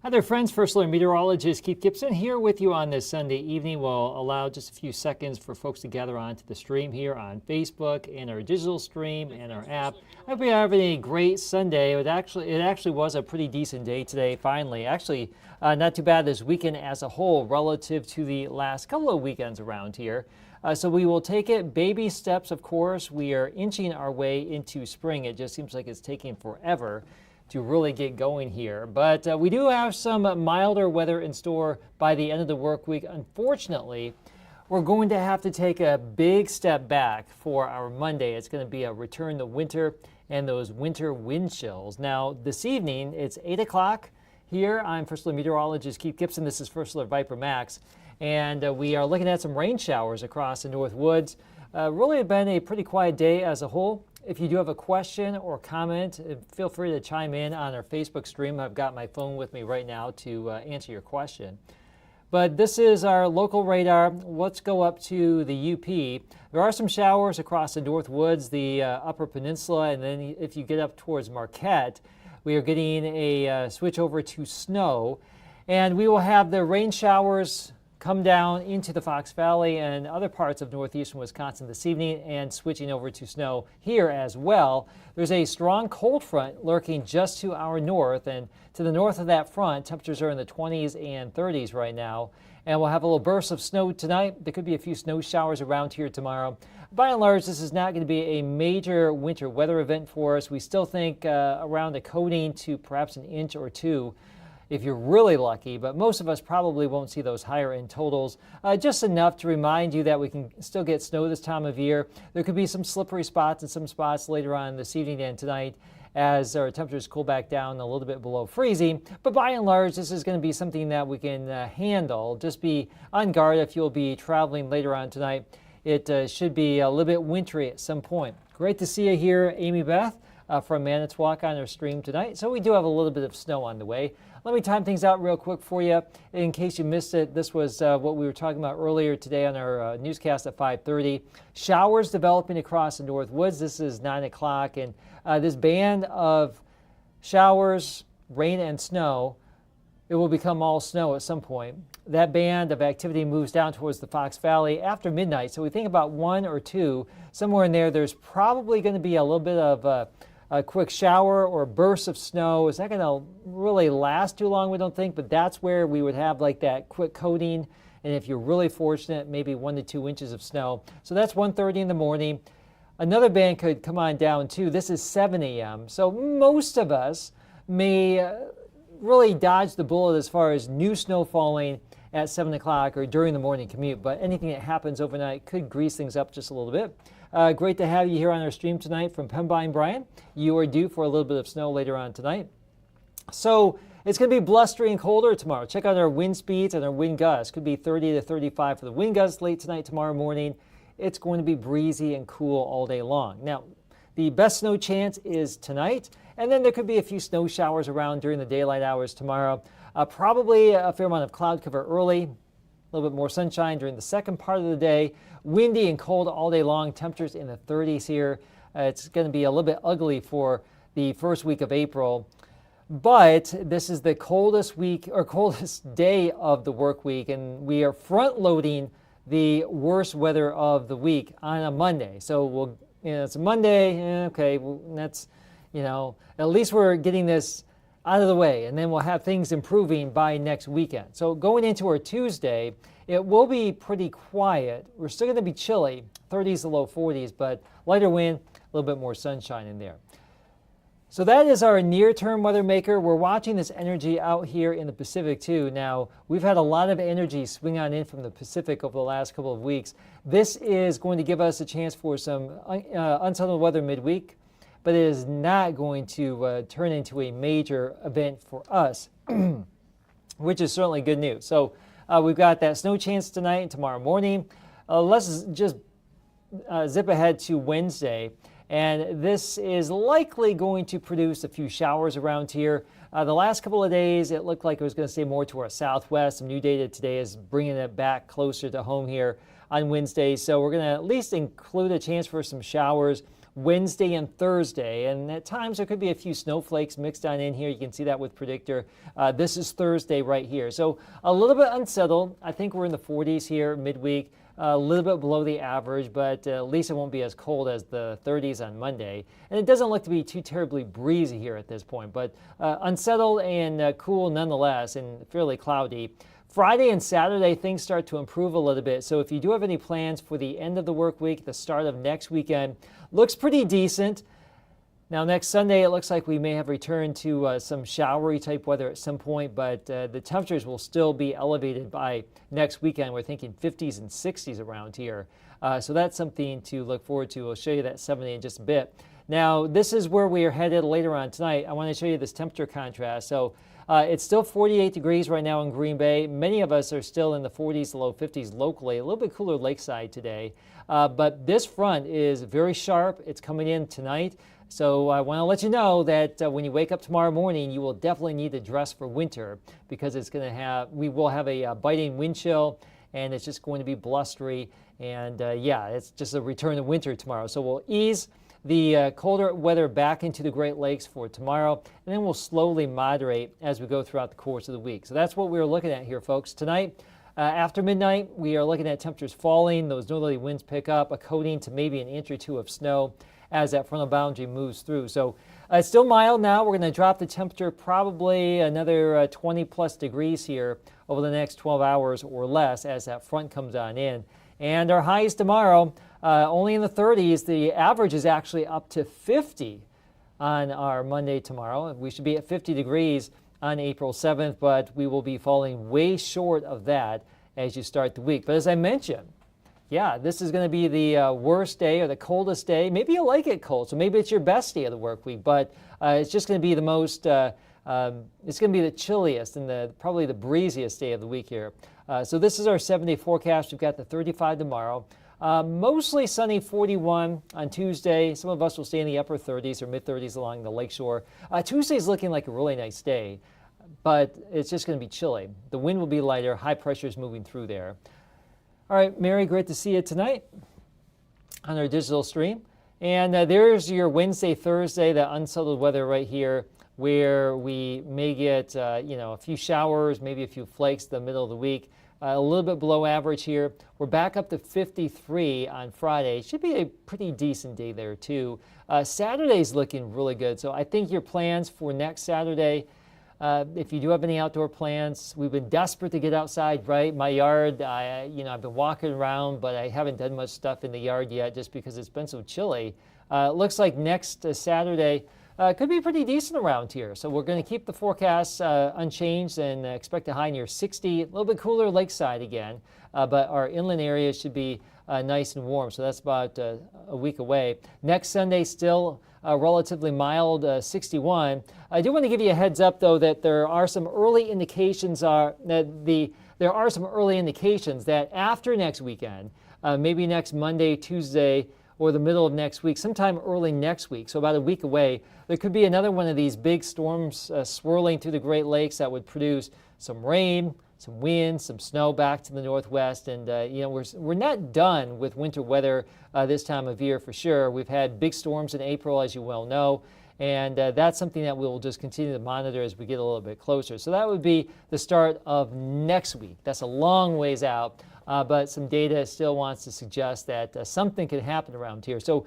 Hi there, friends. First Alert meteorologist Keith Gibson here with you on this Sunday evening. We'll allow just a few seconds for folks to gather onto the stream here on Facebook and our digital stream and our app. I hope you're having a great Sunday. It actually was a pretty decent day today, finally. Actually, not too bad this weekend as a whole relative to the last couple of weekends around here. So we will take it baby steps, of course. We are inching our way into spring. It just seems like it's taking forever to really get going here. But we do have some milder weather in store by the end of the work week. Unfortunately, we're going to have to take a big step back for our Monday. It's going to be a return to winter and those winter wind chills. Now, this evening, it's 8 o'clock here. I'm First Alert meteorologist Keith Gibson. This is First Alert Viper Max. And we are looking at some rain showers across the North Woods. Really been a pretty quiet day as a whole. If you do have a question or comment, feel free to chime in on our Facebook stream. I've got my phone with me right now to answer your question. But this is our local radar. Let's go up to the UP. There are some showers across the North Woods, the Upper Peninsula, and then if you get up towards Marquette, we are getting a switch over to snow. And we will have the rain showers come down into the Fox Valley and other parts of northeastern Wisconsin this evening and switching over to snow here as well. There's a strong cold front lurking just to our north, and to the north of that front, temperatures are in the 20s and 30s right now. And we'll have a little burst of snow tonight. There could be a few snow showers around here tomorrow. By and large, this is not going to be a major winter weather event for us. We still think around a coating to perhaps an inch or two if you're really lucky, but most of us probably won't see those higher end totals. Just enough to remind you that we can still get snow this time of year. There could be some slippery spots in some spots later on this evening and tonight as our temperatures cool back down a little bit below freezing. But by and large, this is going to be something that we can handle. Just be on guard if you'll be traveling later on tonight. It should be a little bit wintry at some point. Great to see you here, Amy Beth, from Manitowoc on our stream tonight. So we do have a little bit of snow on the way. Let me time things out real quick for you. In case you missed it, this was what we were talking about earlier today on our newscast at 5:30. Showers developing across the North Woods. This is 9 o'clock, and this band of showers, rain, and snow, it will become all snow at some point. That band of activity moves down towards the Fox Valley after midnight. So we think about 1 or 2, somewhere in there, there's probably going to be a little bit of a quick shower or burst of snow. It's not going to really last too long, we don't think, but that's where we would have like that quick coating. And if you're really fortunate, maybe 1 to 2 inches of snow. So that's 1:30 in the morning. Another band could come on down too. This is 7 a.m. So most of us may really dodge the bullet as far as new snow falling at 7 o'clock or during the morning commute. But anything that happens overnight could grease things up just a little bit. Great to have you here on our stream tonight from Pembine, Brian. You are due for a little bit of snow later on tonight. So it's going to be blustery and colder tomorrow. Check out our wind speeds and our wind gusts. Could be 30 to 35 for the wind gusts late tonight, tomorrow morning. It's going to be breezy and cool all day long. Now, the best snow chance is tonight, and then there could be a few snow showers around during the daylight hours tomorrow. Probably a fair amount of cloud cover early. A little bit more sunshine during the second part of the day. Windy and cold all day long. Temperatures in the 30s here. It's going to be a little bit ugly for the first week of April. But this is the coldest week or coldest day of the work week, and we are front loading the worst weather of the week on a Monday. So it's a Monday. Okay, well, that's, at least we're getting this out of the way, and then we'll have things improving by next weekend. So going into our Tuesday, it will be pretty quiet. We're still going to be chilly, 30s to low 40s, but lighter wind, a little bit more sunshine in there. So that is our near-term weather maker. We're watching this energy out here in the Pacific too. Now, we've had a lot of energy swing on in from the Pacific over the last couple of weeks. This is going to give us a chance for some unsettled weather midweek, but it is not going to turn into a major event for us, which is certainly good news. So we've got that snow chance tonight and tomorrow morning. Let's just zip ahead to Wednesday. And this is likely going to produce a few showers around here. The last couple of days, it looked like it was going to stay more to our southwest. Some new data today is bringing it back closer to home here on Wednesday. So we're going to at least include a chance for some showers Wednesday and Thursday. And at times there could be a few snowflakes mixed on in here. You can see that with Predictor. This is Thursday right here. So a little bit unsettled. I think we're in the 40s here midweek. A little bit below the average, but at least it won't be as cold as the 30s on Monday. And it doesn't look to be too terribly breezy here at this point, but unsettled and cool nonetheless, and fairly cloudy. Friday and Saturday, things start to improve a little bit. So if you do have any plans for the end of the work week, the start of next weekend, looks pretty decent. Now, next Sunday, it looks like we may have returned to some showery type weather at some point, but the temperatures will still be elevated by next weekend. We're thinking 50s and 60s around here. So that's something to look forward to. We'll show you that 70 in just a bit. Now, this is where we are headed later on tonight. I want to show you this temperature contrast. So it's still 48 degrees right now in Green Bay. Many of us are still in the 40s to low 50s locally, a little bit cooler lakeside today. But this front is very sharp. It's coming in tonight. So I want to let you know that when you wake up tomorrow morning, you will definitely need to dress for winter because we will have a biting wind chill, and it's just going to be blustery. And yeah, it's just a return to winter tomorrow. So we'll ease the colder weather back into the Great Lakes for tomorrow, and then we'll slowly moderate as we go throughout the course of the week. So that's what we're looking at here, folks. Tonight, after midnight, we are looking at temperatures falling. Those northerly winds pick up, a coating to maybe an inch or two of snow as that frontal boundary moves through. So it's still mild now. We're going to drop the temperature probably another 20 plus degrees here over the next 12 hours or less as that front comes on in. And our highs tomorrow, only in the 30s. The average is actually up to 50 on our Monday tomorrow. We should be at 50 degrees on April 7th, but we will be falling way short of that as you start the week. But as I mentioned, yeah, this is going to be the worst day or the coldest day. Maybe you like it cold, so maybe it's your best day of the work week, but it's just going to be the most, it's going to be the chilliest and probably the breeziest day of the week here. So this is our 7-day forecast. We've got the 35 tomorrow. Mostly sunny 41 on Tuesday. Some of us will stay in the upper 30s or mid 30s along the lakeshore. Tuesday's looking like a really nice day, but it's just going to be chilly. The wind will be lighter. High pressure is moving through there. All right, Mary, great to see you tonight on our digital stream. And there's your Wednesday, Thursday, the unsettled weather right here, where we may get a few showers, maybe a few flakes in the middle of the week. A little bit below average here. We're back up to 53 on Friday. Should be a pretty decent day there too. Saturday's looking really good. So I think your plans for next Saturday, if you do have any outdoor plans, we've been desperate to get outside, right? My yard, I've been walking around, but I haven't done much stuff in the yard yet just because it's been so chilly. It looks like next Saturday could be pretty decent around here. So we're going to keep the forecast unchanged and expect a high near 60, a little bit cooler lakeside again, but our inland area should be nice and warm. So that's about a week away. Next Sunday, still relatively mild, 61. I do want to give you a heads up, though, that there are some early indications that after next weekend, maybe next Monday, Tuesday, or the middle of next week, sometime early next week, so about a week away, there could be another one of these big storms swirling through the Great Lakes that would produce some rain, some wind, some snow back to the northwest. And, we're not done with winter weather this time of year for sure. We've had big storms in April, as you well know, and that's something that we'll just continue to monitor as we get a little bit closer. So that would be the start of next week. That's a long ways out. But some data still wants to suggest that something could happen around here. So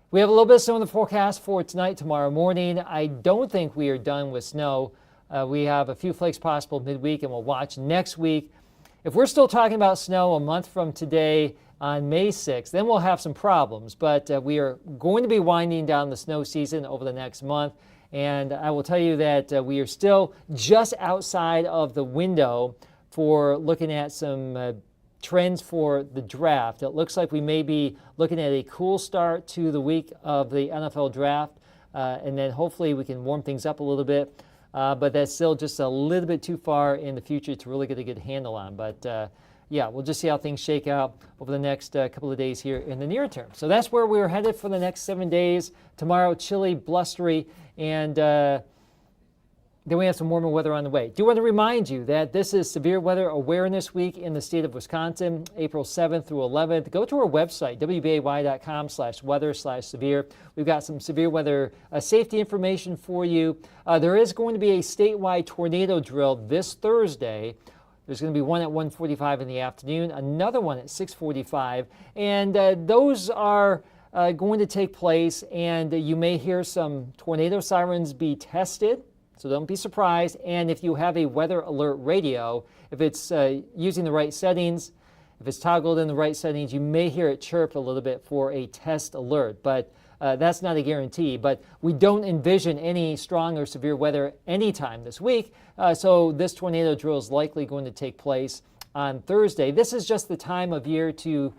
we have a little bit of snow in the forecast for tonight, tomorrow morning. I don't think we are done with snow. We have a few flakes possible midweek, and we'll watch next week. If we're still talking about snow a month from today on May 6th, then we'll have some problems. But we are going to be winding down the snow season over the next month. And I will tell you that we are still just outside of the window for looking at some trends for the draft. It looks like we may be looking at a cool start to the week of the NFL draft, and then hopefully we can warm things up a little bit, but that's still just a little bit too far in the future to really get a good handle on. But yeah, we'll just see how things shake out over the next couple of days here in the near term. So that's where we're headed for the next 7 days. Tomorrow, chilly, blustery, and then we have some warmer weather on the way. Do want to remind you that this is Severe Weather Awareness Week in the state of Wisconsin, April 7th through 11th. Go to our website, WBAY.com/weather/severe. We've got some severe weather safety information for you. There is going to be a statewide tornado drill this Thursday. There's going to be one at 1:45 in the afternoon, another one at 6:45, and those are going to take place, and you may hear some tornado sirens be tested. So don't be surprised. And if you have a weather alert radio, if it's using the right settings, if it's toggled in the right settings, you may hear it chirp a little bit for a test alert. But that's not a guarantee. But we don't envision any strong or severe weather anytime this week. So this tornado drill is likely going to take place on Thursday. This is just the time of year to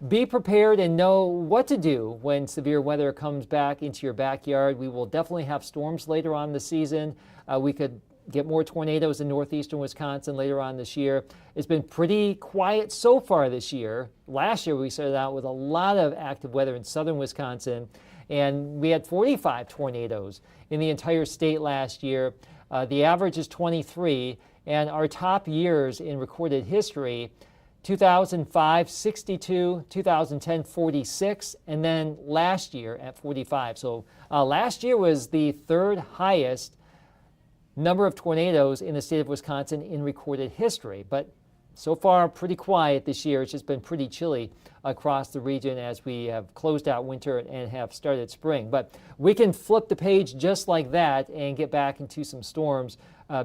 be prepared and know what to do when severe weather comes back into your backyard. We will definitely have storms later on this season. We could get more tornadoes in northeastern Wisconsin later on this year. It's been pretty quiet so far this year. Last year we started out with a lot of active weather in southern Wisconsin, and we had 45 tornadoes in the entire state last year. The average is 23, and our top years in recorded history, 2005, 62, 2010, 46, and then last year at 45. So last year was the third highest number of tornadoes in the state of Wisconsin in recorded history. But so far, pretty quiet this year. It's just been pretty chilly across the region as we have closed out winter and have started spring. But we can flip the page just like that and get back into some storms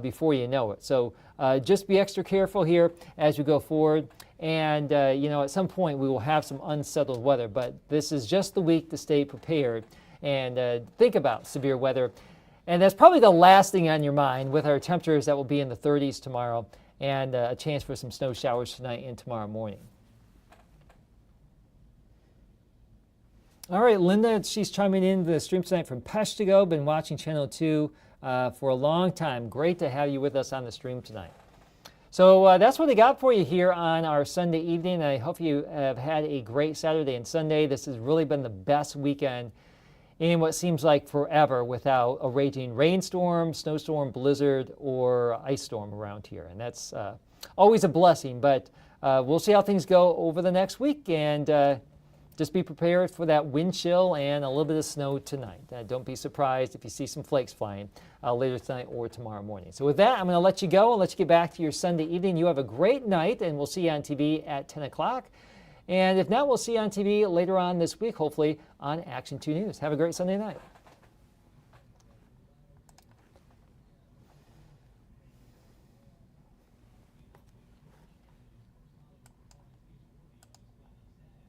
before you know it. So just be extra careful here as we go forward. And, at some point we will have some unsettled weather, but this is just the week to stay prepared and think about severe weather. And that's probably the last thing on your mind with our temperatures that will be in the 30s tomorrow and a chance for some snow showers tonight and tomorrow morning. All right, Linda, she's chiming in the stream tonight from Peshtigo. Been watching Channel 2 for a long time. Great to have you with us on the stream tonight. So that's what I got for you here on our Sunday evening. I hope you have had a great Saturday and Sunday. This has really been the best weekend in what seems like forever without a raging rainstorm, snowstorm, blizzard, or ice storm around here. And that's always a blessing. But we'll see how things go over the next week. And just be prepared for that wind chill and a little bit of snow tonight. Don't be surprised if you see some flakes flying later tonight or tomorrow morning. So with that, I'm going to let you go and let you get back to your Sunday evening. You have a great night, and we'll see you on TV at 10 o'clock. And if not, we'll see you on TV later on this week, hopefully on Action 2 News. Have a great Sunday night.